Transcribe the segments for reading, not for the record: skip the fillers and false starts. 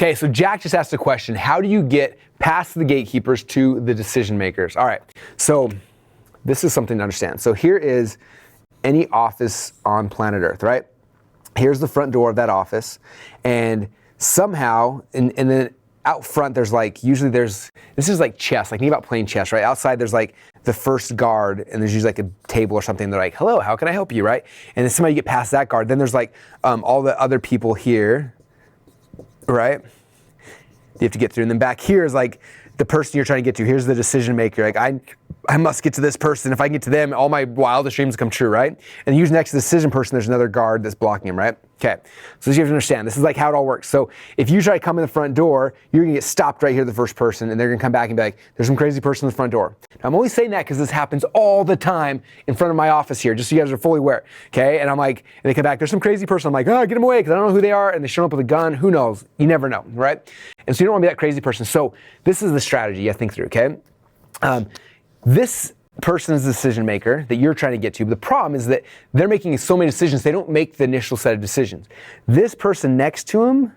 Okay, so Jack just asked a question. How do you get past the gatekeepers to the decision makers? All right, so this is something to understand. So here is any office on planet Earth, right? Here's the front door of that office, and somehow, and then out front there's like, usually this is like chess, like think about playing chess, right? Outside there's like the first guard, and there's usually like a table or something. They're like, hello, how can I help you, right? And then somebody get past that guard. Then there's like all the other people here, right? You have to get through. And then back here is like the person you're trying to get to. Here's the decision maker. Like I must get to this person. If I can get to them, all my wildest dreams come true, right? And usually next to the decision person, there's another guard that's blocking him, right? Okay, so you have to understand, this is like how it all works. So if you try to come in the front door, you're gonna get stopped right here, the first person, and they're gonna come back and be like, there's some crazy person in the front door. Now, I'm only saying that because this happens all the time in front of my office here, just so you guys are fully aware, okay? And I'm like, and they come back, there's some crazy person. I'm like, oh, get them away, because I don't know who they are, and they show up with a gun, who knows? You never know, right? And so you don't wanna be that crazy person. So this is the strategy you have to think through, okay? This person's decision maker that you're trying to get to. But the problem is that they're making so many decisions, they don't make the initial set of decisions. This person next to him,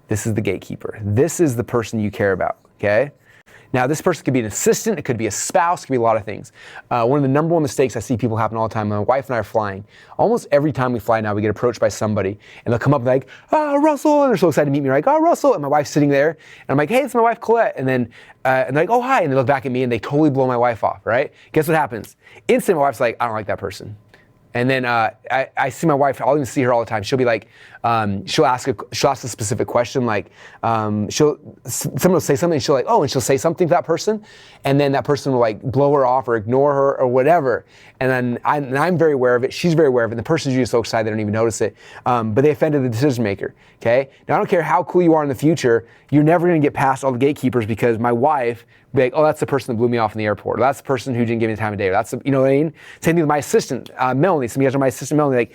this is the gatekeeper. This is the person you care about, okay? Now, this person could be an assistant, it could be a spouse, it could be a lot of things. One of the number one mistakes I see people happen all the time, my wife and I are flying. Almost every time we fly now, we get approached by somebody, and they'll come up and like, Russell, and they're so excited to meet me, like, Russell, and my wife's sitting there, and I'm like, hey, it's my wife, Colette, and then and they're like, oh, hi, and they look back at me, and they totally blow my wife off, right? Guess what happens? Instantly, my wife's like, I don't like that person. And then I see my wife, I'll even see her all the time. She'll be like, she'll ask a specific question, like, someone will say something, and she'll like, and she'll say something to that person, and then that person will like blow her off or ignore her or whatever. And then I'm very aware of it, she's very aware of it, and the person's usually so excited they don't even notice it. But they offended the decision maker, okay? Now I don't care how cool you are in the future, you're never gonna get past all the gatekeepers, because my wife be like, oh, that's the person that blew me off in the airport, or that's the person who didn't give me the time of day, or that's the, you know what I mean? Same thing with my assistant, Melanie. Some of you guys know my assistant, Melanie.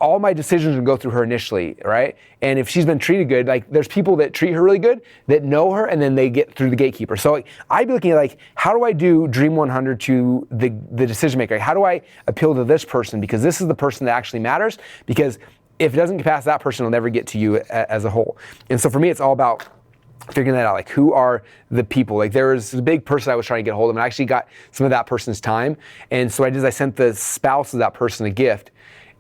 All my decisions would go through her initially, right? And if she's been treated good, like there's people that treat her really good, that know her, and then they get through the gatekeeper. So like, I'd be looking at like, how do I do Dream 100 to the decision maker? How do I appeal to this person? Because this is the person that actually matters, because if it doesn't get past that person, it'll never get to you as a whole. And so for me, it's all about figuring that out, like who are the people? Like there was a big person I was trying to get a hold of, and I actually got some of that person's time. And so I sent the spouse of that person a gift,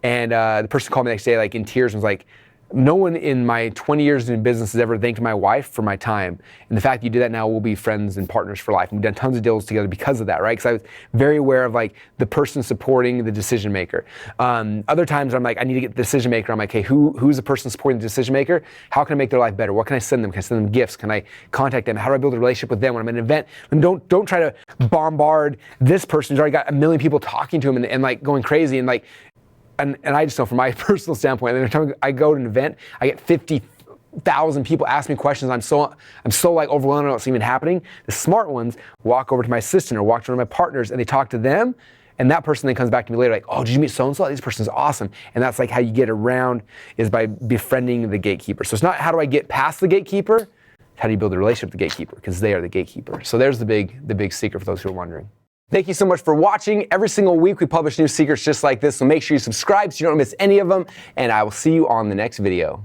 and the person called me the next day like in tears and was like, no one in my 20 years in business has ever thanked my wife for my time. And the fact that you did that, now we'll be friends and partners for life. And we've done tons of deals together because of that, right? Because I was very aware of like the person supporting the decision maker. Other times I'm like, I need to get the decision maker. I'm like, hey, who's the person supporting the decision maker? How can I make their life better? What can I send them? Can I send them gifts? Can I contact them? How do I build a relationship with them when I'm at an event? And don't try to bombard this person who's already got a million people talking to him and like going crazy and like, and I just know from my personal standpoint, every time I go to an event, I get 50,000 people ask me questions. I'm so like overwhelmed at what's even happening. The smart ones walk over to my assistant or walk to one of my partners, and they talk to them, and that person then comes back to me later like, oh, did you meet so-and-so? This person's awesome. And that's like how you get around, is by befriending the gatekeeper. So it's not how do I get past the gatekeeper, how do you build a relationship with the gatekeeper, because they are the gatekeeper. So there's the big secret for those who are wondering. Thank you so much for watching. Every single week we publish new secrets just like this, so make sure you subscribe so you don't miss any of them, and I will see you on the next video.